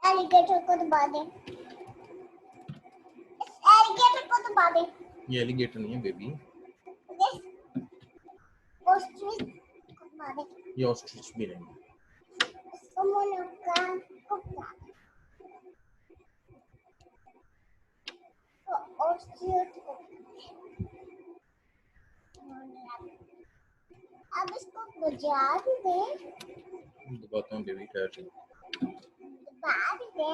Alligator को दबा दे। Alligator को दबा दे। ये एलिगेटर नहीं है बेबी, ऑस्ट्रिच को दबा दे। ये ऑस्ट्रिच भी नहीं है। अब इसको बुझा भी दे। दबाता हूँ बेबी, ठहर जा। दबा भी दे,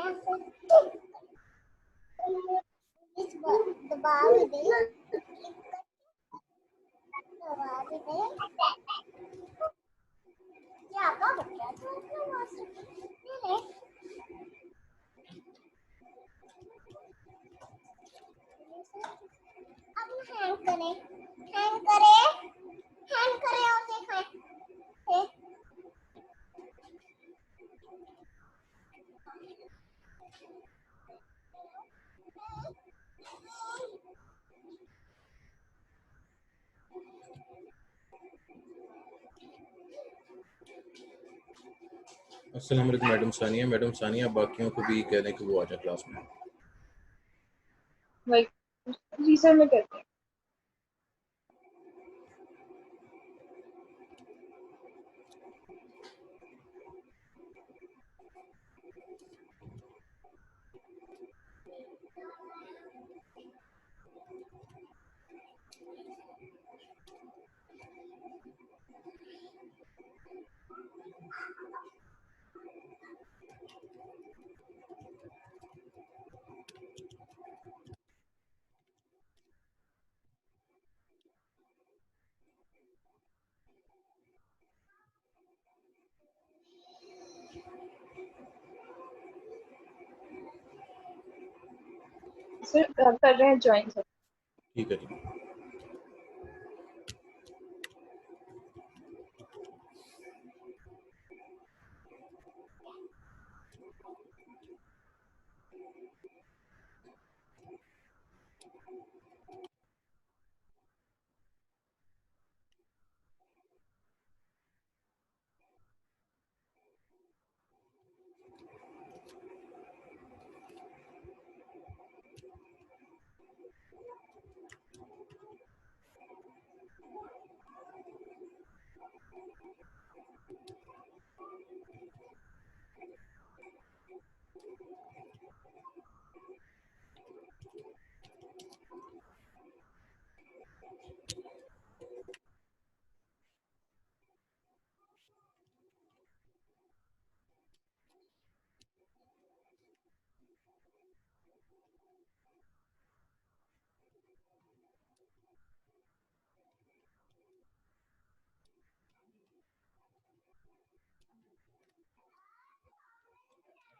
दबा भी दे, दबा भी दे। क्या का बच्चा तो अपना वास्ते ले। अब हैंग करे और देखा अस्सलाम वालेकुम मैडम सानिया। मैडम सानिया बाकियों को भी कह दें कि वो आ जाए क्लास में। जी सर, मैं करती हूँ। सर कर रहे हैं ज्वाइन सर। ठीक है जी।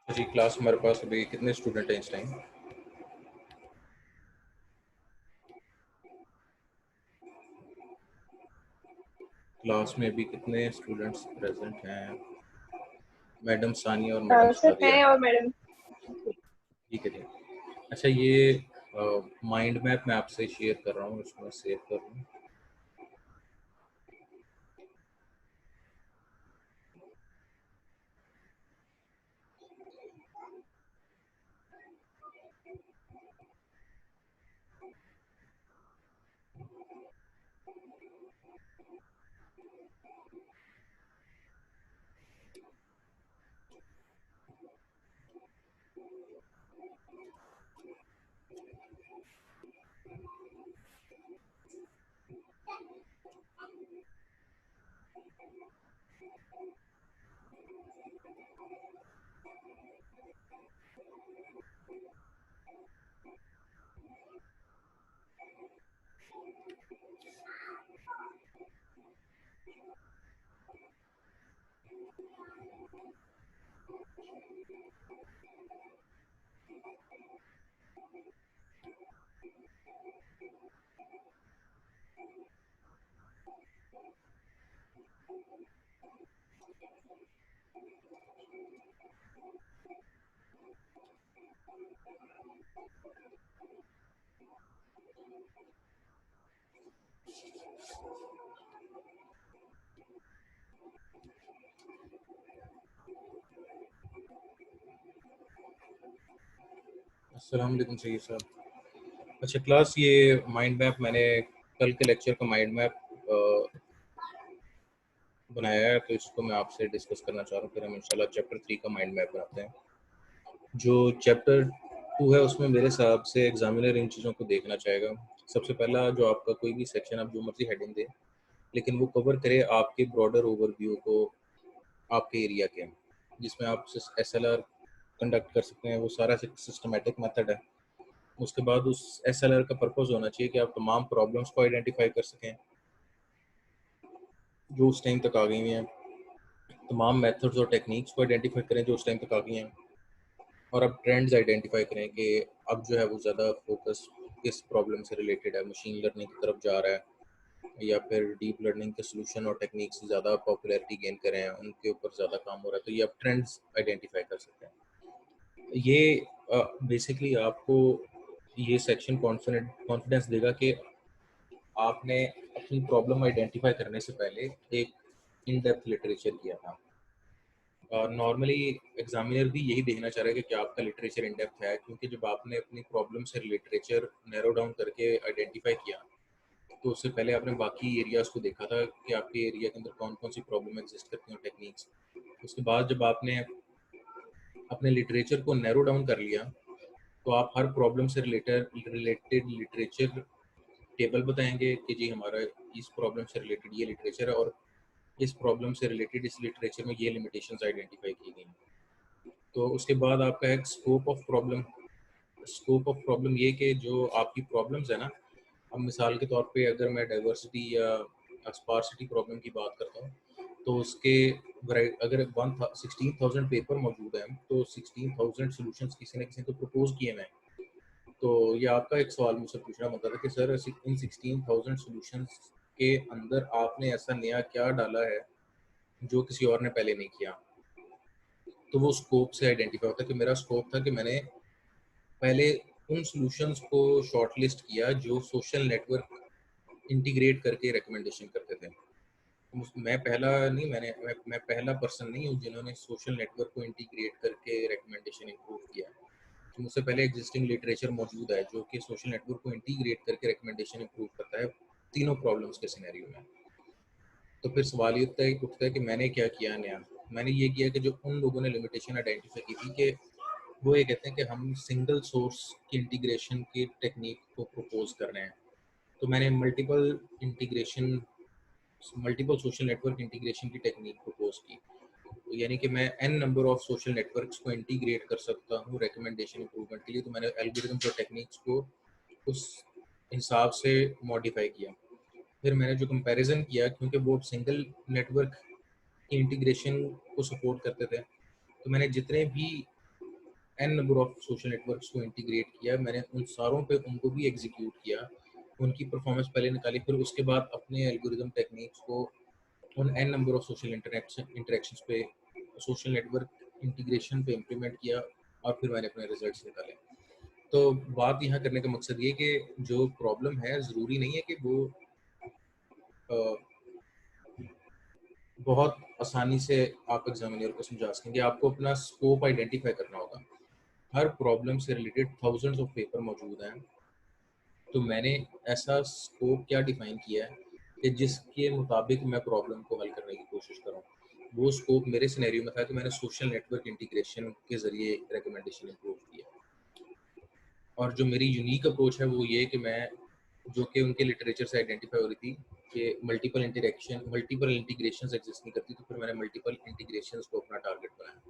जी क्लास हमारे पास अभी कितने स्टूडेंट हैं इस टाइम? क्लास में अभी कितने स्टूडेंट्स प्रेजेंट हैं? मैडम सानिया और मैडम सर सादिया। मैं और मैडम। ठीक है जी। अच्छा, ये माइंड मैप मैं आपसे शेयर कर रहा हूँ, इसको मैं सेव कर लूँ। अस्सलाम वालेकुम सही साहब। अच्छा क्लास, ये माइंड मैप मैंने कल के लेक्चर का माइंड मैप बनाया है, तो इसको मैं आपसे डिस्कस करना चाह रहा हूँ। फिर हम इंशाल्लाह चैप्टर 3 का माइंड मैप बनाते हैं। जो चैप्टर 2 है उसमें मेरे हिसाब से एग्जामिनर इन चीज़ों को देखना चाहेगा। सबसे पहला, जो आपका कोई भी सेक्शन आप जो मर्जी हेडिंग दे, लेकिन वो कवर करे आपके ब्रॉडर ओवरव्यू को, आपके एरिया के, जिसमें आप SLR कंडक्ट कर सकते हैं। वो सारा सिस्टमेटिक मेथड है। उसके बाद उस SLR का पर्पस होना चाहिए कि आप तमाम प्रॉब्लम्स को आइडेंटिफाई कर सकें जो उस टाइम तक आ गई हैं, तमाम मेथड्स और टेक्निक्स को आइडेंटिफाई करें जो उस टाइम तक आ गई हैं, और अब ट्रेंड्स आइडेंटिफाई करें कि अब जो है वो ज़्यादा फोकस किस प्रॉब्लम से रिलेटेड है, मशीन लर्निंग की तरफ जा रहा है या फिर डीप लर्निंग के सोल्यूशन और टेक्निक से ज़्यादा पॉपुलैरिटी गेन करें, उनके ऊपर ज़्यादा काम हो रहा है। तो ये आप ट्रेंड्स आइडेंटिफाई कर सकते हैं। ये बेसिकली आपको ये सेक्शन कॉन्फिडेंस देगा कि आपने अपनी प्रॉब्लम आइडेंटिफाई करने से पहले एक इन डेप्थ लिटरेचर किया था। नॉर्मली एग्जामिनर भी यही देखना चाह रहा है कि क्या आपका लिटरेचर इन डेप्थ है, क्योंकि जब आपने अपनी प्रॉब्लम से लिटरेचर नैरो डाउन करके आइडेंटिफाई किया, तो उससे पहले आपने बाकी एरियाज को देखा था कि आपके एरिया के अंदर कौन कौन सी प्रॉब्लम एग्जिस्ट करती हैं, टेक्निक्स। उसके बाद जब आपने अपने लिटरेचर को नैरो डाउन कर लिया, तो आप हर प्रॉब्लम से रिलेटेड लिटरेचर टेबल बताएंगे कि जी हमारा इस प्रॉब्लम से रिलेटेड ये लिटरेचर है, और इस प्रॉब्लम से रिलेटेड इस लिटरेचर में ये लिमिटेशंस आइडेंटिफाई की गई हैं। तो उसके बाद आपका एक स्कोप ऑफ प्रॉब्लम ये कि जो आपकी प्रॉब्लम्स है ना, अब मिसाल के तौर पे अगर मैं डाइवर्सिटी या स्पार्सिटी प्रॉब्लम की बात करता हूँ, तो उसके अगर 16,000 पेपर मौजूद हैं, तो 16,000 सॉल्यूशंस किसी न किसी को प्रपोज किए हैं। तो ये आपका एक सवाल मुझसे पूछना बनता था कि सर इन 16,000 सॉल्यूशंस के अंदर आपने ऐसा नया क्या डाला है जो किसी और ने पहले नहीं किया। तो वो स्कोप से आइडेंटिफाई होता है कि मेरा स्कोप था कि मैंने पहले उन सॉल्यूशंस को शॉर्टलिस्ट किया जो सोशल नेटवर्क इंटीग्रेट करके रिकमेंडेशन करते थे। मैं पहला नहीं, मैं पहला पर्सन नहीं हूँ जिन्होंने सोशल नेटवर्क को इंटीग्रेट करके रिकमेंडेशन इंप्रूव किया है। तो मुझसे पहले एग्जिस्टिंग लिटरेचर मौजूद है जो कि सोशल नेटवर्क को इंटीग्रेट करके रिकमेंडेशन इंप्रूव करता है तीनों प्रॉब्लम्स के सिनेरियो में। तो फिर सवाल ये उठता है कि मैंने क्या किया नया। मैंने ये किया कि जो उन लोगों ने लिमिटेशन आइडेंटिफाई की थी कि वो ये कहते हैं कि हम सिंगल सोर्स की इंटीग्रेशन की टेक्निक को प्रपोज कर रहे हैं। तो मैंने मल्टीपल सोशल नेटवर्क इंटीग्रेशन की टेक्निक प्रपोज की। तो यानी कि मैं N number of social networks को इंटीग्रेट कर सकता हूँ रिकमेंडेशन इंप्रूवमेंट के लिए। तो मैंने एल्गोरिथम्स और टेक्निक्स को उस हिसाब से मॉडिफाई किया। फिर मैंने जो कंपैरिजन किया, क्योंकि वो सिंगल नेटवर्क की इंटीग्रेशन को सपोर्ट करते थे, तो मैंने जितने भी N number of social networks को इंटीग्रेट किया, मैंने उन सारों पे उनको भी एग्जीक्यूट किया, उनकी परफॉर्मेंस पहले निकाली, फिर उसके बाद अपने एल्गोरिथम टेक्निक्स को उन N number of social interactions पे सोशल नेटवर्क इंटीग्रेशन पे इम्प्लीमेंट किया और फिर मैंने अपने रिजल्ट्स निकाले। तो बात यहाँ करने का मकसद ये कि जो प्रॉब्लम है ज़रूरी नहीं है कि वो बहुत आसानी से आप एग्जामिनर को समझा सकेंगे। आपको अपना स्कोप आइडेंटिफाई करना होगा। हर प्रॉब्लम से रिलेटेड थाउजेंड्स ऑफ पेपर मौजूद हैं। तो मैंने ऐसा स्कोप क्या डिफाइन किया है कि जिसके मुताबिक मैं प्रॉब्लम को हल करने की कोशिश करूँ। वो स्कोप मेरे सिनेरियो में था कि मैंने सोशल नेटवर्क इंटीग्रेशन के ज़रिए रिकमेंडेशन इंप्रूव किया। और जो मेरी यूनिक अप्रोच है वो ये कि मैं, जो कि उनके लिटरेचर से आइडेंटिफाई हो रही थी कि मल्टीपल इंटीग्रेशंस एग्जिस्ट नहीं करती, तो फिर मैंने मल्टीपल इंटीग्रेशंस को अपना टारगेट बनाया।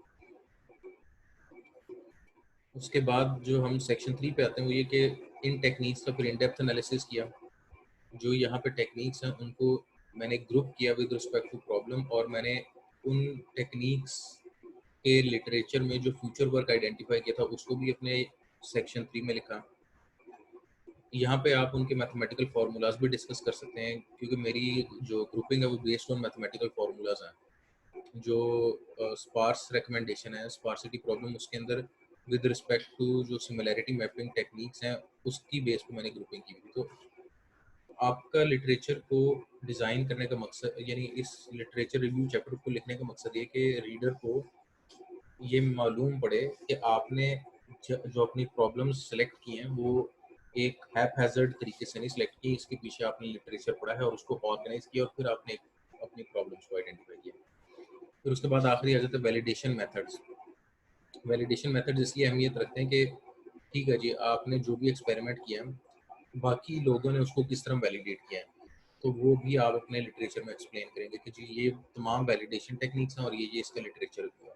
उसके बाद जो हम सेक्शन 3 पे आते हैं वो ये कि इन टेक्निक्स का फिर इन डेप्थ एनालिसिस किया। जो यहाँ पे टेक्निक्स हैं उनको मैंने ग्रुप किया विद रिस्पेक्ट टू प्रॉब्लम, और मैंने उन टेक्निक्स के लिटरेचर में जो फ्यूचर वर्क आइडेंटिफाई किया था उसको भी अपने सेक्शन 3 में लिखा। यहाँ पे आप उनके मैथमेटिकल फार्मूलाज भी डिस्कस कर सकते हैं, क्योंकि मेरी जो ग्रुपिंग है वो बेस्ड ऑन मैथमेटिकल फार्मूलाज हैं। जो स्पार्स रिकमेंडेशन है, स्पार्सिटी प्रॉब्लम, उसके अंदर विद रिस्पेक्ट टू जो सिमिलैरिटी मैपिंग टेक्निक्स हैं उसकी बेस पे मैंने ग्रुपिंग की हुई। तो आपका लिटरेचर को डिज़ाइन करने का मकसद, यानी इस लिटरेचर रिव्यू चैप्टर को लिखने का मकसद ये कि रीडर को ये मालूम पड़े कि आपने जो अपनी प्रॉब्लम्स सेलेक्ट की हैं वो एक हैपहैज़र्ड तरीके से नहीं सेलेक्ट की। इसके पीछे आपने लिटरेचर पढ़ा है और उसको ऑर्गेनाइज किया और फिर आपने अपनी प्रॉब्लम्स को आइडेंटिफाई किया। फिर उसके बाद आखिरी आ जाता है वैलिडेशन मेथड्स। वैलिडेशन मेथड्स इसलिए अहमियत रखते हैं कि ठीक है जी, आपने जो भी एक्सपेरिमेंट किया है, बाकी लोगों ने उसको किस तरह वैलिडेट किया है, तो वो भी आप अपने लिटरेचर में एक्सप्लेन करेंगे कि जी ये तमाम वैलिडेशन टेक्निक्स हैं और ये इसका लिटरेचर है।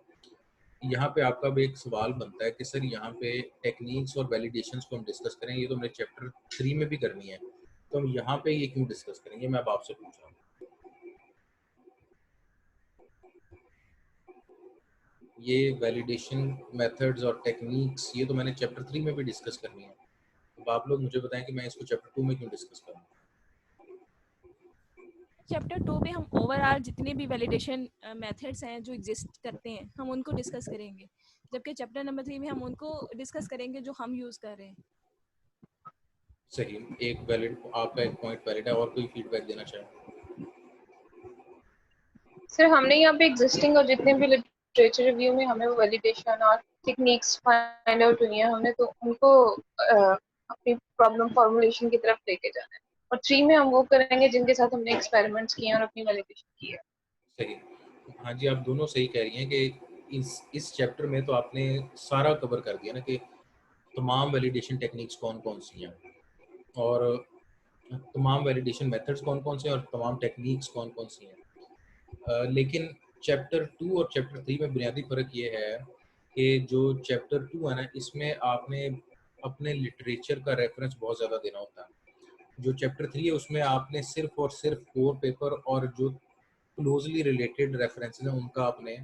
यहाँ पे आपका भी एक सवाल बनता है कि सर यहाँ पे टेक्निक्स और वैलिडेशंस को हम डिस्कस करें, ये तो हमने चैप्टर 3 में भी करनी है, तो हम यहाँ पे ये क्यों डिस्कस करेंगे, मैं अब आपसे पूछ रहा हूँ। ये वैलिडेशन मेथड्स और टेक्निक्स ये तो मैंने चैप्टर 3 में भी डिस्कस करनी है, अब आप लोग मुझे बताएं कि मैं इसको चैप्टर 2 में क्यों डिस्कस करूँ। चैप्टर 2 में हम ओवरऑल जितने भी वैलिडेशन मेथड्स हैं जो एग्जिस्ट करते हैं हम उनको डिस्कस करेंगे, जबकि चैप्टर नंबर 3 में हम उनको डिस्कस करेंगे जो हम यूज़ कर रहे हैं। सही, एक वैलिड, आपका एक पॉइंट वैलिड है। और कोई फीडबैक देना चाहें? सर हमने यहाँ पे एग्जिस्टिंग और जितने भी लिटरेचर रिव्यू में हमें वैलिडेशन और टेक्निक्स फाइंड आउट हुई हैं, हमने तो उनको अपनी प्रॉब्लम फॉर्मुलेशन की तरफ लेके जाना है। और 3 में हम वो करेंगे जिनके साथ हमने एक्सपेरिमेंट्स किए हैं और अपनी वैलिडेशन की है। सही, हाँ जी, आप दोनों सही कह रही हैं कि इस चैप्टर में तो आपने सारा कवर कर दिया ना कि तमाम वैलिडेशन टेक्निक्स कौन कौन सी हैं और तमाम वैलिडेशन मेथड्स कौन कौन से हैं और तमाम टेक्निक्स कौन कौन सी हैं। लेकिन चैप्टर 2 और चैप्टर 3 में बुनियादी फ़र्क ये है कि जो चैप्टर 2 है ना, इसमें आपने अपने लिटरेचर का रेफरेंस बहुत ज़्यादा देना होता है। जो चैप्टर 3 है उसमें आपने सिर्फ और सिर्फ कोर पेपर और जो क्लोजली रिलेटेड रेफरेंसेस हैं उनका आपने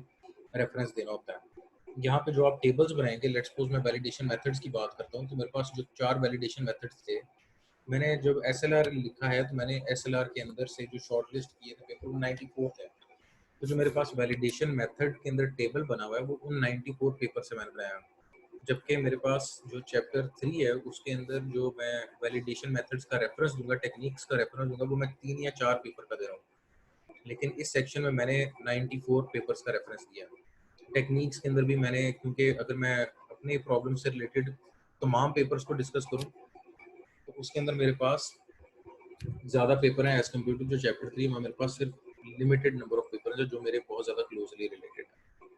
रेफरेंस देना होता है। यहाँ पे जो आप टेबल्स बनाएंगे, लेट्स सपोज मैं वैलिडेशन मेथड्स की बात करता हूँ, तो मेरे पास जो 4 वैलिडेशन मेथड्स थे, मैंने जब एसएलआर लिखा है तो मैंने एसएलआर के अंदर से जो शॉर्टलिस्ट किए थे पेपर वो 94 है। तो जो मेरे पास वैलिडेशन मेथड के अंदर टेबल बना हुआ है वो उन 94 पेपर से मैंने बनाया। जबकि मेरे पास जो चैप्टर 3 है उसके अंदर जो मैं वैलिडेशन मेथड्स का रेफरेंस दूंगा, टेक्निक्स का रेफरेंस दूंगा, वो मैं 3 या 4 पेपर का दे रहा हूँ। लेकिन इस सेक्शन में मैंने 94 पेपर्स का रेफरेंस दिया। टेक्निक्स के अंदर भी मैंने, क्योंकि अगर मैं अपने प्रॉब्लम से रिलेटेड तमाम पेपर्स को डिस्कस करूं तो उसके अंदर मेरे पास ज़्यादा पेपर हैं एज कम्पेयर टू जो चैप्टर 3 में मेरे पास सिर्फ लिमिटेड नंबर ऑफ पेपर हैं जो मेरे बहुत ज़्यादा क्लोजली रिलेटेड है।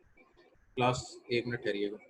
क्लास 1 मिनट ठहरिएगा।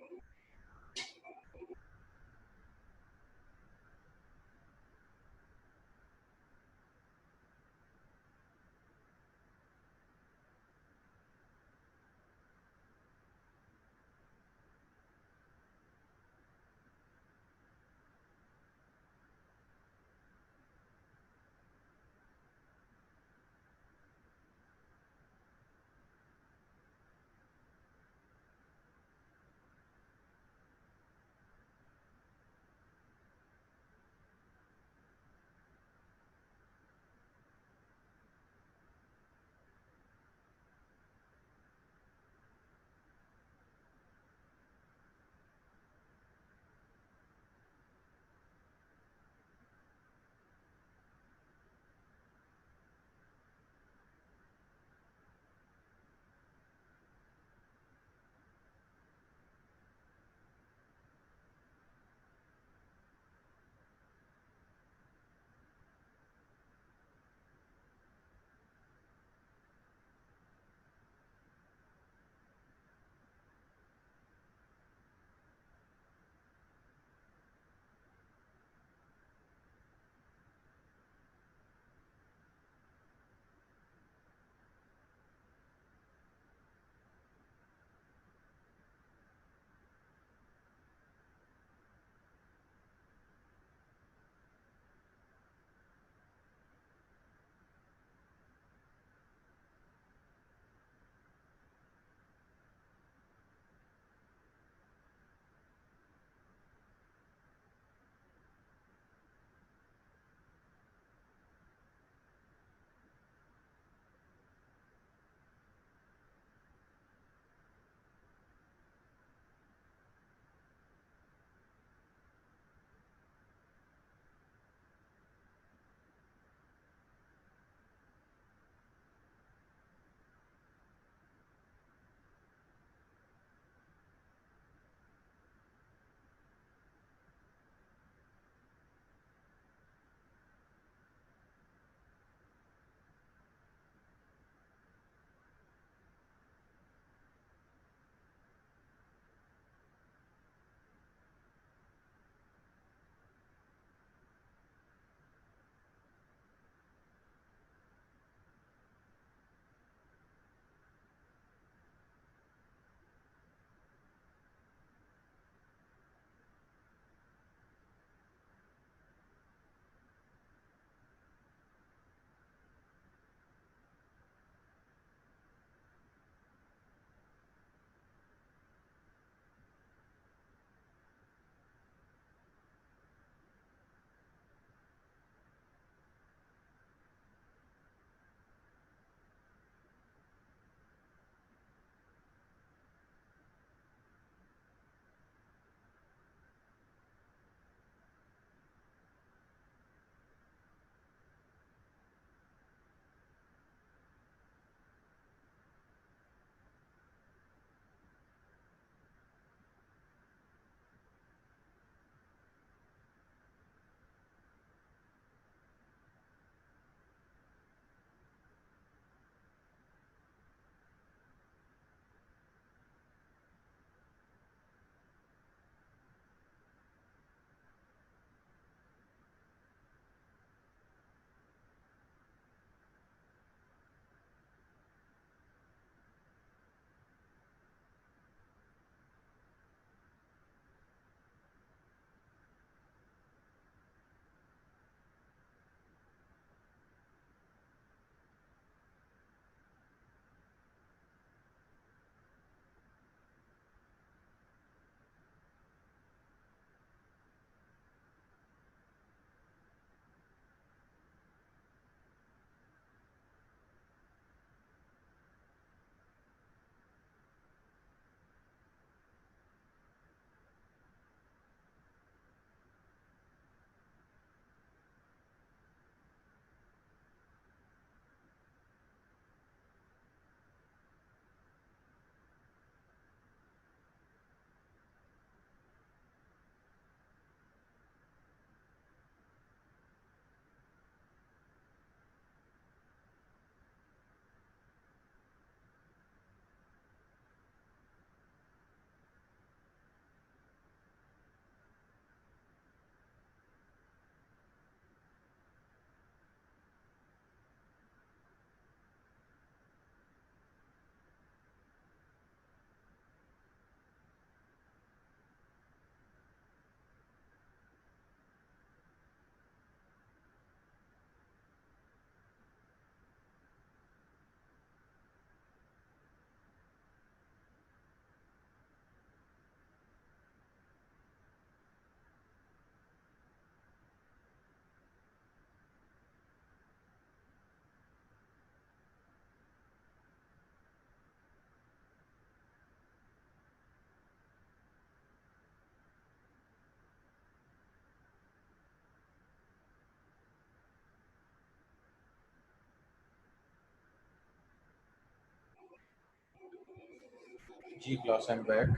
जी क्लास आई एम बैक।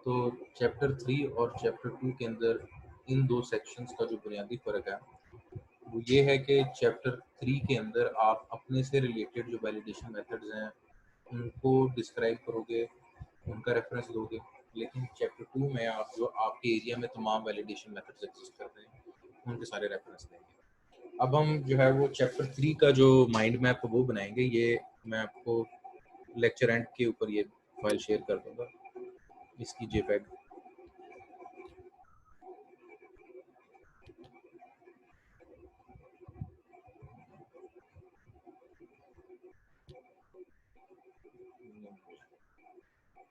तो चैप्टर 3 और चैप्टर 2 के अंदर इन दो सेक्शंस का जो बुनियादी फ़र्क है वो ये है कि चैप्टर 3 के अंदर आप अपने से रिलेटेड जो वैलिडेशन मेथड्स हैं उनको डिस्क्राइब करोगे, उनका रेफरेंस दोगे, लेकिन चैप्टर 2 में आप जो आपके एरिया में तमाम वैलिडेशन मेथड्स एग्जिस्ट करते हैं उनके सारे रेफरेंस देंगे। अब हम जो है वो चैप्टर 3 का जो माइंड मैप वो बनाएंगे, ये मैं आपको लेक्चर एंड के ऊपर ये फाइल शेयर कर दूंगा, इसकी जेपैग।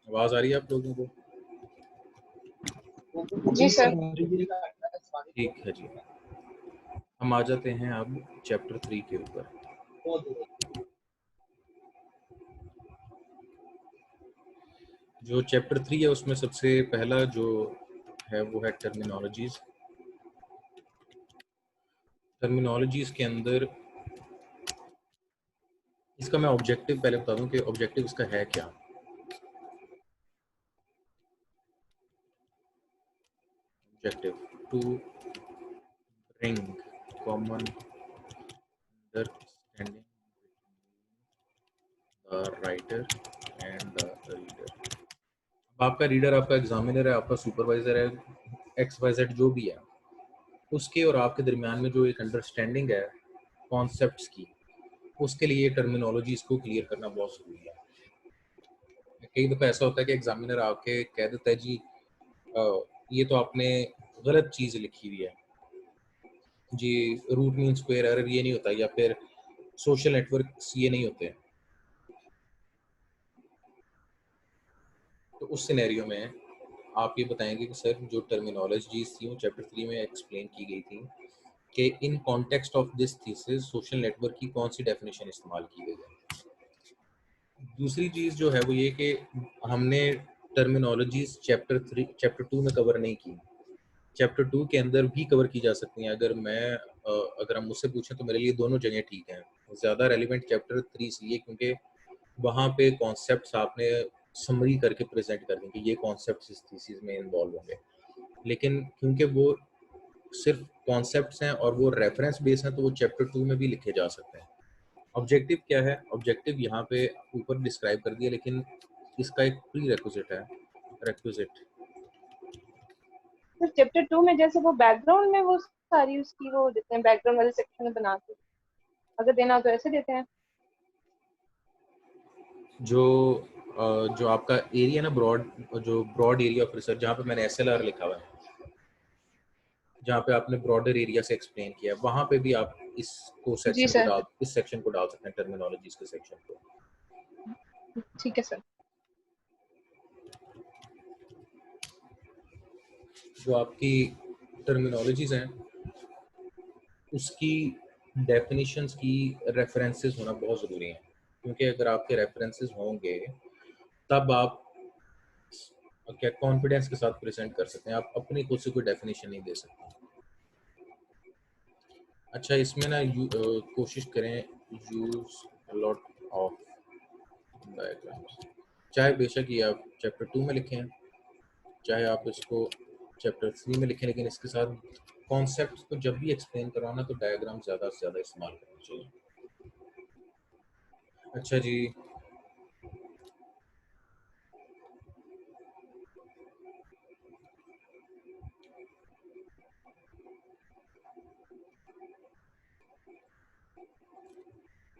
आवाज आ रही है आप लोगों को? जी सर। ठीक है जी, हम आ जाते हैं अब चैप्टर 3 के ऊपर। जो चैप्टर 3 है उसमें सबसे पहला जो है वो है टर्मिनोलॉजीज। टर्मिनोलॉजीज के अंदर इसका मैं ऑब्जेक्टिव पहले बता दूं कि ऑब्जेक्टिव इसका है क्या। Objective to bring common understanding the writer and the reader. आपका रीडर आपका एग्जामिनर है, आपका सुपरवाइजर है, XYZ जो भी है, उसके और आपके दरमियान में जो एक अंडरस्टैंडिंग है कॉन्सेप्ट्स की, उसके लिए टर्मिनोलॉजीज को क्लियर करना बहुत ज़रूरी है। कई दफ़ा ऐसा होता है कि एग्जामिनर आके कह देता है जी ये तो आपने गलत चीज़ लिखी हुई है जी, रूट मीन स्क्वायर एरर ये नहीं होता, या फिर सोशल नेटवर्क्स ये नहीं होते। तो उस सिनेरियो में आप ये बताएंगे कि सर जो टर्मिनोलॉजीज थी वो चैप्टर 3 में एक्सप्लेन की गई थी कि in context of this thesis social network की कौन सी डेफिनेशन इस्तेमाल की गई है। दूसरी चीज़ जो है वो ये कि हमने टर्मिनोलॉजीज चैप्टर 2 में कवर नहीं की, चैप्टर 2 के अंदर भी कवर की जा सकती हैं। अगर हम मुझसे पूछें तो मेरे लिए दोनों जगह ठीक हैं। ज़्यादा रेलिवेंट चैप्टर 3 इसलिए क्योंकि वहाँ पे कॉन्सेप्ट्स आपने समरी करके प्रेजेंट कर देंगे, ये कॉन्सेप्ट्स इस थीसिस में इन्वॉल्व होंगे, लेकिन क्योंकि वो सिर्फ कॉन्सेप्ट्स हैं और वो रेफरेंस बेस हैं तो वो चैप्टर 2 में भी लिखे जा सकते हैं। ऑब्जेक्टिव क्या है? ऑब्जेक्टिव यहाँ पे ऊपर डिस्क्राइब कर दिया, लेकिन इसका एक प्री रेक्विजिट है। रेक्विजिट चैप्टर 2 में जैसे वो बैकग्राउंड में वो सारी उसकी वो देते हैं, बैकग्राउंड वाले सेक्शन में बना के, अगर देना हो तो ऐसे देते हैं। जो आपका एरिया ना, ब्रॉड एरिया ऑफ रिसर्च, जहाँ पे मैंने SLR लिखा हुआ है, जहाँ पे आपने ब्रॉडर एरिया से एक्सप्लेन किया, वहाँ पे भी आप इस जी सर। सेक्शन को डाल सकते हैं, टर्मिनोलॉजीज के सेक्शन को। ठीक है सर। जो आपकी टर्मिनोलॉजीज हैं उसकी डेफिनेशंस की रेफरेंसेस होना बहुत ज़रूरी है, क्योंकि अगर आपके रेफरेंसेस होंगे तब आप क्या कॉन्फिडेंस के साथ प्रेजेंट कर सकते हैं। आप अपनी खुद से कोई डेफिनेशन नहीं दे सकते। अच्छा, इसमें ना कोशिश करें यूज लॉट ऑफ डायग्राम्स, चाहे बेशक ये आप चैप्टर 2 में लिखें, चाहे आप इसको चैप्टर 3 में लिखें, लेकिन इसके साथ कॉन्सेप्ट को जब भी एक्सप्लेन कराना तो डायग्राम ज़्यादा से ज़्यादा इस्तेमाल करना चाहिए। अच्छा जी,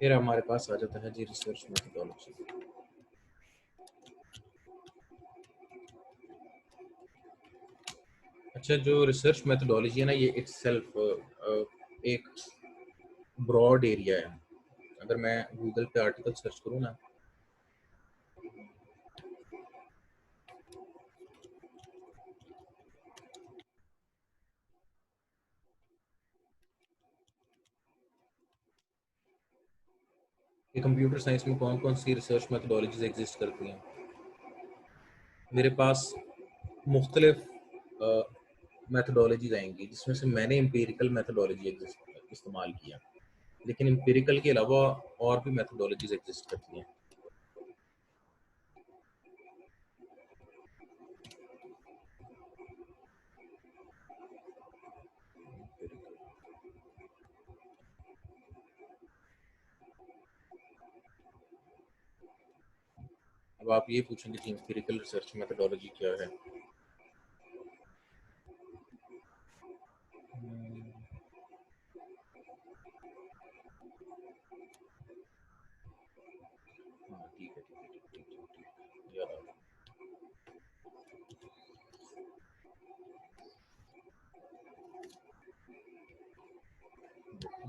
फिर हमारे पास आ जाता है जी रिसर्च मेथोडोलॉजी। अच्छा, जो रिसर्च मेथोडोलॉजी है ना, ये इटसेल्फ एक ब्रॉड एरिया है। अगर मैं गूगल पे आर्टिकल सर्च करूँ ना, ये कंप्यूटर साइंस में कौन कौन सी रिसर्च मेथोडोलॉजीज एग्जिस्ट करती हैं, मेरे पास मुख्तलिफ मेथोडोलॉजीज आएंगी, जिसमें से मैंने एम्पिरिकल मेथोडोलॉजी इस्तेमाल किया, लेकिन एम्पिरिकल के अलावा और भी मेथोडोलॉजीज एग्जिस्ट करती हैं। अब आप ये पूछेंगे कि एम्पिरिकल रिसर्च मेथोडोलॉजी क्या है। हाँ ठीक है, याद आ गया।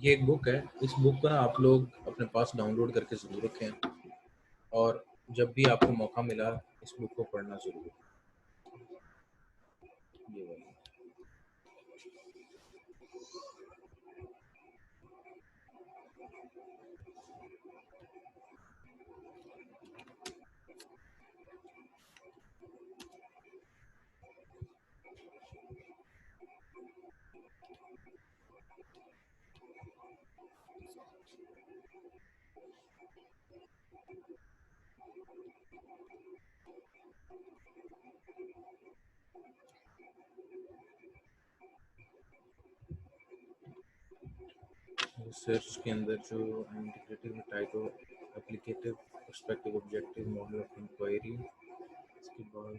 ये एक बुक है, इस बुक को ना आप लोग अपने पास डाउनलोड करके ज़रूर रखें, और जब भी आपको मौका मिला इस बुक को पढ़ना ज़रूर। ये वाली रिसर्च के अंदर जो integrative type of applicative perspective objective model of inquiry, इसके बाद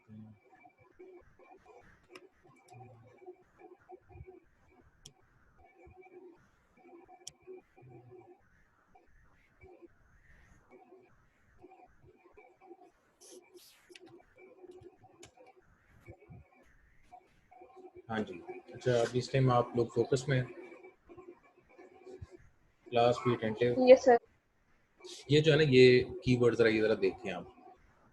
हाँ जी। अच्छा, अभी इस टाइम आप लोग फोकस में हैं? क्लास भी अटेंटिव। Yes sir. ये जो है ना, ये कीवर्ड ज़रा देखें आप।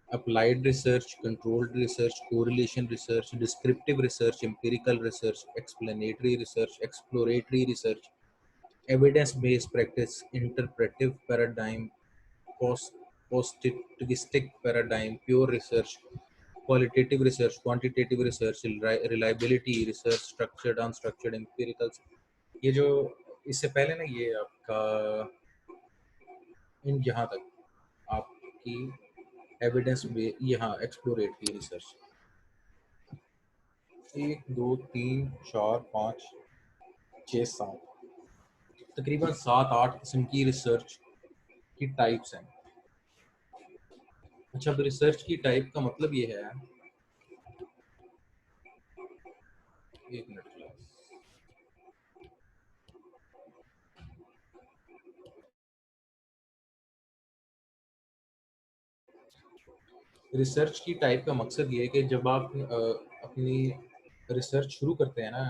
Applied research, controlled research, correlation research, descriptive research, empirical research, explanatory research, exploratory research, evidence based practice, interpretive paradigm, positivistic paradigm, pure research, qualitative research, quantitative research, reliability research, structured, unstructured, empirical। ये जो इससे पहले ना, ये आपका इन यहाँ तक आपकी एविडेंस में, यहाँ एक्सप्लोरेटरी रिसर्च 1 2 3 4 5 6 7, तकरीबन 7 8 किस्म की रिसर्च की टाइप्स हैं। अच्छा, अब रिसर्च की टाइप का मतलब ये है, एक मिनट क्लास। रिसर्च की टाइप का मकसद ये है कि जब आप अपनी रिसर्च शुरू करते हैं ना,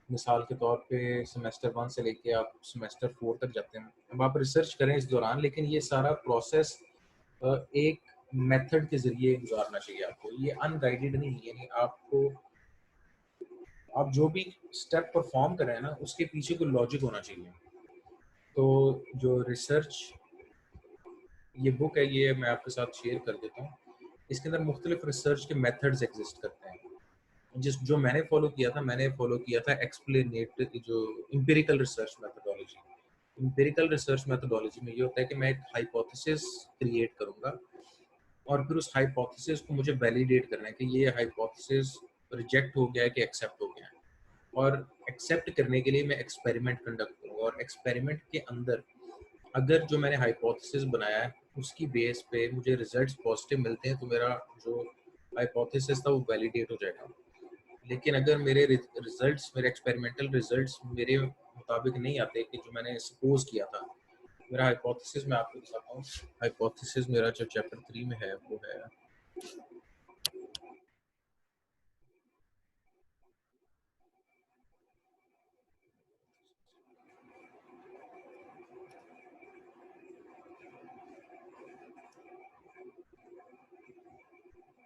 मिसाल के तौर पे सेमेस्टर 1 से लेके आप सेमेस्टर 4 तक जाते हैं, अब आप रिसर्च करें इस दौरान, लेकिन ये सारा प्रोसेस एक मेथड के ज़रिए गुजारना चाहिए आपको। ये अनगाइडेड नहीं है, यानी आपको, आप जो भी स्टेप परफॉर्म कर रहे हैं ना, उसके पीछे कोई लॉजिक होना चाहिए। तो जो रिसर्च, ये बुक है, ये मैं आपके साथ शेयर कर देता हूँ। इसके अंदर मुख्तलिफ रिसर्च के मेथड्स एग्जिस्ट करते हैं। जो मैंने फॉलो किया था, मैंने फॉलो किया था एक्सप्लेनेटरी, जो empirical research methodology. Empirical research methodology में ये होता है कि मैं एक हाइपोथेसिस क्रिएट करूंगा, और फिर उस हाइपोथेसिस को मुझे वैलिडेट करना है कि ये हाइपोथेसिस रिजेक्ट हो गया है कि एक्सेप्ट हो गया है। और एक्सेप्ट करने के लिए मैं एक्सपेरिमेंट कंडक्ट करूँगा, और एक्सपेरिमेंट के अंदर अगर जो मैंने हाइपोथेसिस बनाया है उसकी बेस पे मुझे रिजल्ट्स पॉजिटिव मिलते हैं, तो मेरा जो हाइपोथेसिस था वो वैलिडेट हो जाएगा। लेकिन अगर मेरे रिजल्ट्स, मेरे एक्सपेरिमेंटल रिजल्ट्स मेरे मुताबिक नहीं आते कि जो मैंने सपोज किया था, मेरा हाइपोथेसिस मैं आपको बताता हूँ। हाइपोथेसिस मेरा जो चैप्टर 3 में है वो है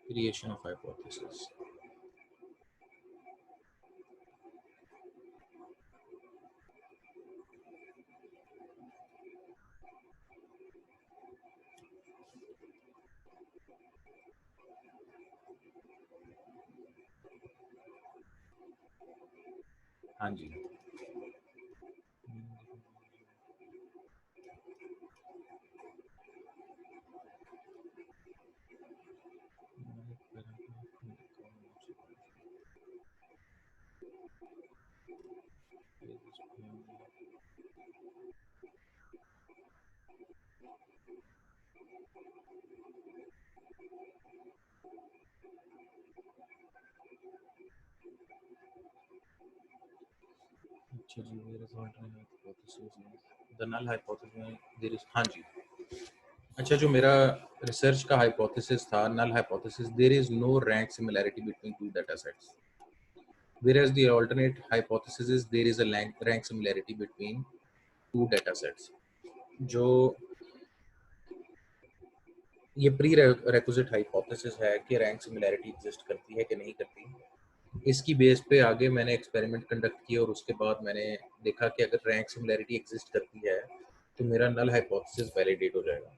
क्रिएशन ऑफ हाइपोथेसिस। हाँ जी। अच्छा जी, मेरे hypothesis the null hypothesis there is, हाँ जी। अच्छा, जो मेरा रिसर्च का हाइपोथेसिस था, null hypothesis, there is no rank similarity between two data sets, whereas the alternate hypothesis is there is a rank similarity between two data sets. जो ये pre requisite hypothesis है कि रैंक सिमिलैरिटी एग्जिस्ट करती है कि नहीं करती, इसकी बेस पे आगे मैंने एक्सपेरिमेंट कंडक्ट किए और उसके बाद मैंने देखा कि अगर रैंक सिमिलैरिटी एग्जिस्ट करती है तो मेरा नल हाइपोथेसिस वैलिडेट हो जाएगा।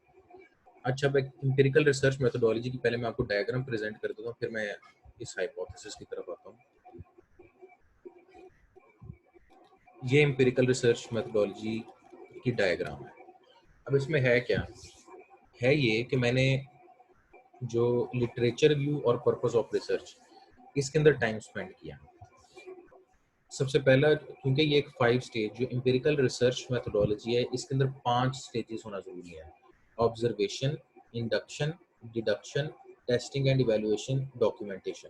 अच्छा, अब एम्पिरिकल रिसर्च मेथोडोलॉजी की पहले मैं आपको डायग्राम प्रेजेंट कर देता हूँ, फिर मैं इस हाइपोथेसिस की तरफ आता हूँ। ये एम्पिरिकल रिसर्च मेथोडोलॉजी की डायग्राम है। अब इसमें है क्या है, ये कि मैंने जो लिटरेचर व्यू और पर्पस ऑफ रिसर्च, इसके अंदर टाइम स्पेंड किया। सबसे पहला, क्योंकि ये एक 5 स्टेज जो एम्पिरिकल रिसर्च मेथोडोलॉजी है, इसके अंदर 5 स्टेजेस होना जरूरी है। Observation, induction, deduction, testing and evaluation, documentation.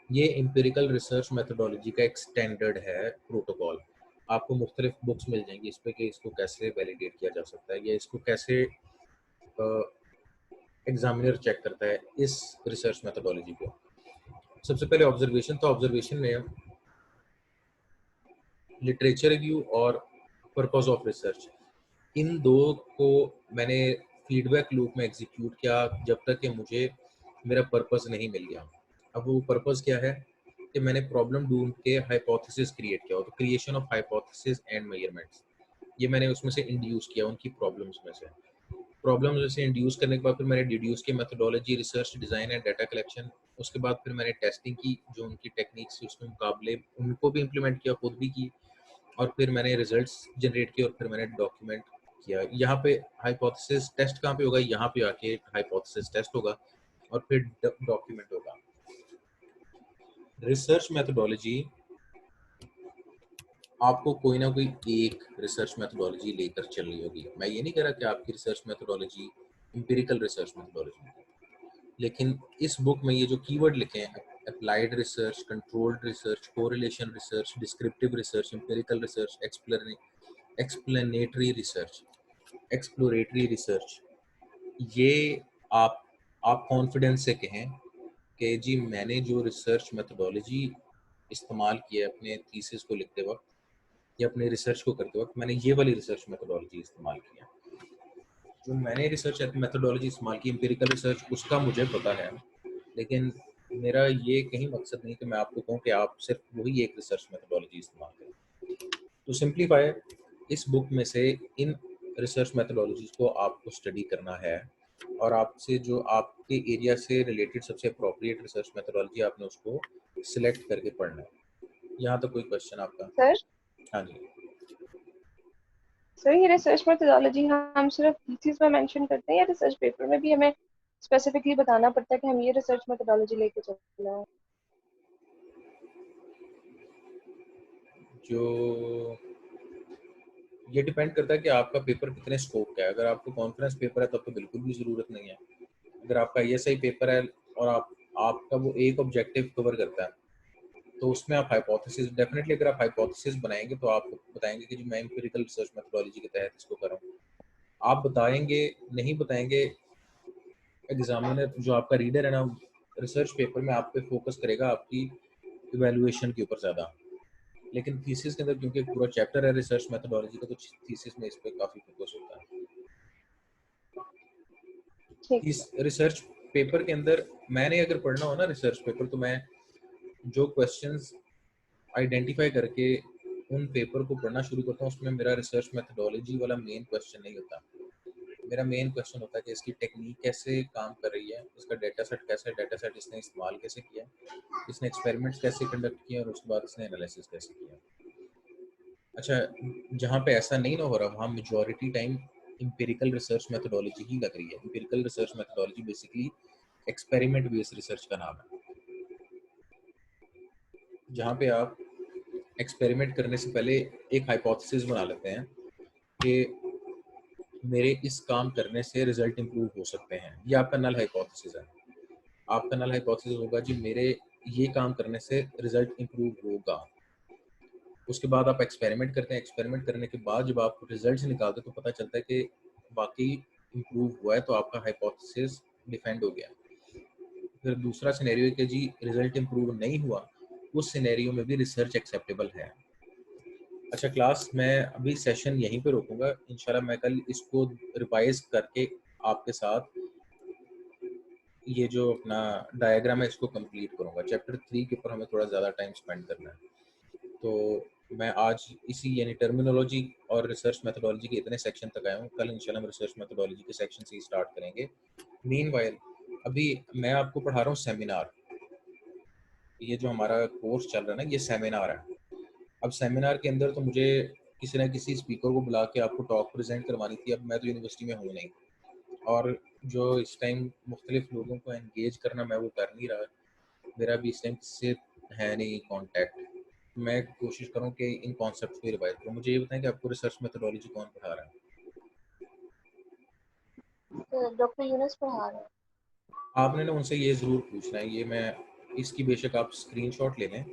ये एम्पिरिकल रिसर्च मेथोडोलॉजी का एक स्टैंडर्ड है प्रोटोकॉल। आपको मुख्तलिफ बुक्स मिल जाएंगी इस पे कि इसको कैसे वैलिडेट किया जा सकता है या इसको कैसे एग्जामिनर चेक करता है इस रिसर्च मेथोडोलॉजी को। सबसे पहले ऑब्जर्वेशन, तो ऑब्जर्वेशन में लिटरेचर रिव्यू और पर्पस ऑफ रिसर्च, इन दो को मैंने फीडबैक लूप में एग्जीक्यूट किया जब तक कि मुझे मेरा पर्पस नहीं मिल गया। अब वो पर्पस क्या है कि मैंने प्रॉब्लम ढूंढ के हाइपोथेसिस क्रिएट किया, तो creation of hypothesis and measurements, ये मैंने उसमें से इंड्यूस किया उनकी प्रॉब्लम्स में से। प्रॉब्लम जैसे इंड्यूस करने के बाद फिर मैंने डिड्यूस की methodology, research, design and data collection. उसके बाद फिर मैंने टेस्टिंग की, जो उनकी टेक्निक्स थी उसके मुकाबले उनको भी इम्प्लीमेंट किया, खुद भी की, और फिर मैंने रिजल्ट्स जनरेट किए और फिर मैंने डॉक्यूमेंट किया। यहाँ पे हाइपोथेसिस टेस्ट कहाँ पे होगा, यहाँ पे आके हाइपोथेसिस टेस्ट होगा और फिर डॉक्यूमेंट होगा। रिसर्च मेथोडोलॉजी, आपको कोई ना कोई एक रिसर्च मेथोडोलॉजी लेकर चलनी होगी। मैं ये नहीं कह रहा कि आपकी research methodology empirical research methodology, लेकिन इस बुक में ये जो कीवर्ड लिखे हैं, applied research, controlled research, correlation research, descriptive research, empirical research, explanatory research, exploratory research, ये आप कॉन्फिडेंस से कहें कि जी मैंने जो रिसर्च मेथोडोलॉजी इस्तेमाल की है अपने थीसिस को लिखते वक्त या अपने रिसर्च को करते वक्त, मैंने ये वाली रिसर्च मेथोडोलॉजी इस्तेमाल की है। जो मैंने रिसर्च मेथोडोलॉजी इस्तेमाल की, एम्पिरिकल रिसर्च, उसका मुझे पता है, लेकिन मेरा ये कहीं मकसद नहीं कि मैं आपको कहूँ कि आप सिर्फ वही एक रिसर्च मेथोडोलॉजी इस्तेमाल करें। तो सिंप्लीफाई, इस बुक में से इन रिसर्च मेथोडोलॉजीज को आपको स्टडी करना है और आपसे जो आपके एरिया से रिलेटेड सबसे अप्रोप्रिएट रिसर्च मेथोडोलॉजी आपने उसको सिलेक्ट करके पढ़ना है। यहाँ तक कोई क्वेश्चन आपका? सर हाँ जी। सर, ये रिसर्च मेथोडोलॉजी हम सिर्फ थीसिस में मेंशन करते हैं या रिसर्च पेपर में भी हमें स्पेसिफिकली बताना पड़ता है कि हम ये रिसर्च मेथोडोलॉजी लेके चलना है? जो ये डिपेंड करता है कि आपका पेपर कितने स्कोप का है। अगर आपको कॉन्फ्रेंस पेपर है तब तो बिल्कुल भी ज़रूरत नहीं है। अगर आपका ESI पेपर है और आपका वो एक ऑब्जेक्टिव कवर करता है तो उसमें आप हाइपोथेसिस, डेफिनेटली अगर आप हाइपोथेसिस बनाएंगे तो आप बताएंगे कि जी मैं एम्पिरिकल रिसर्च मेथोडोलॉजी के तहत इसको कर रहा हूँ। आप बताएंगे नहीं बताएंगे, एग्जामिनर जो आपका रीडर है ना, रिसर्च पेपर में आप पे फोकस करेगा आपकी इवैल्यूएशन के ऊपर ज़्यादा, लेकिन थीसिस के अंदर क्योंकि एक पूरा चैप्टर है रिसर्च मेथोडोलॉजी का, तो थीसिस में इस पे काफ़ी फोकस होता है। ठीक इस रिसर्च पेपर के अंदर मैंने अगर पढ़ना हो ना रिसर्च पेपर, तो मैं जो क्वेश्चंस आइडेंटिफाई करके उन पेपर को पढ़ना शुरू करता हूँ, उसमें मेरा रिसर्च मेथोडोलॉजी वाला मेन क्वेश्चन नहीं होता। मेरा मेन क्वेश्चन होता है कि इसकी टेक्निक कैसे काम कर रही है, इसका डेटा सेट कैसा है, डेटा सेट इसने इस्तेमाल कैसे किया, इसने एक्सपेरिमेंट्स कैसे कंडक्ट किए और उसके बाद इसने एनालिसिस कैसे किया। अच्छा, जहाँ पे ऐसा नहीं ना हो रहा वहाँ majority time empirical research methodology ही लग रही है। Empirical research methodology basically experiment based research का नाम है, जहाँ पे आप एक्सपेरिमेंट करने से पहले एक हाइपोथेसिस बना लेते हैं कि मेरे इस काम करने से रिजल्ट इंप्रूव हो सकते हैं। ये आपका नल हाइपोथेसिस है। आपका नल हाइपोथेसिस होगा जी मेरे ये काम करने से रिजल्ट इंप्रूव होगा। उसके बाद आप एक्सपेरिमेंट करते हैं, एक्सपेरिमेंट करने के बाद जब आप रिजल्ट्स निकालते हैं तो पता चलता है कि वाकई इंप्रूव हुआ है, तो आपका हाइपोथेसिस डिफेंड हो गया। फिर दूसरा सिनेरियो है कि जी रिजल्ट इंप्रूव नहीं हुआ, उस सिनेरियो में भी रिसर्च एक्सेप्टेबल है। अच्छा क्लास, मैं अभी सेशन यहीं पे रोकूंगा, इंशाल्लाह मैं कल इसको रिवाइज करके आपके साथ ये जो अपना डायग्राम है इसको कंप्लीट करूंगा। चैप्टर 3 के ऊपर हमें थोड़ा ज़्यादा टाइम स्पेंड करना है, तो मैं आज इसी यानी टर्मिनोलॉजी और रिसर्च मेथोडोलॉजी के इतने सेक्शन तक आया हूँ। कल इंशाल्लाह हम रिसर्च मेथोडोलॉजी के सेक्शन से ही स्टार्ट करेंगे। मीनवाइल अभी मैं आपको पढ़ा रहा हूँ सेमिनार। ये जो हमारा कोर्स चल रहा है ना, ये सेमिनार है। अब सेमिनार के अंदर तो मुझे किसी ना किसी स्पीकर को बुला के आपको टॉक प्रेजेंट करवानी थी। अब मैं तो यूनिवर्सिटी में हूँ नहीं, और जो इस टाइम मुख्तलिफ लोगों को एंगेज करना मैं वो कर नहीं रहा। मेरा भी इस टाइम से है नहीं कांटेक्ट। मैं कोशिश करूं कि इन कॉन्सेप्ट्स को रिवाइज करूं। मुझे ये बताएं कि आपको रिसर्च मेथोडोलॉजी कौन पढ़ा रहा है? तो डॉक्टर यूनुस पढ़ा रहे हैं। आपने ना उनसे ये ज़रूर पूछना है, ये मैं इसकी बेशक आप स्क्रीनशॉट ले लें।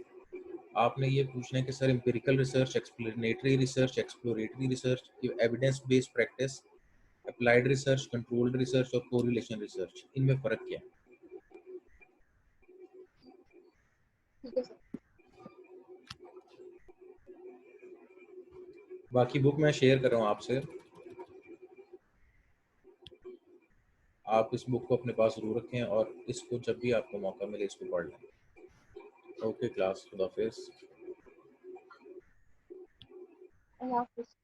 आपने ये पूछना है कि sir empirical research, explanatory research, exploratory research, evidence based practice, applied research, controlled research और कोरिलेशन रिसर्च, इनमें फ़र्क क्या है? ठीक है सर। बाकी बुक मैं शेयर कर रहा हूँ आपसे, आप इस बुक को अपने पास ज़रूर रखें और इसको जब भी आपको मौका मिले इसको पढ़ लें। ओके क्लास, खुदा हाफिज़। अल्लाह हाफिज़।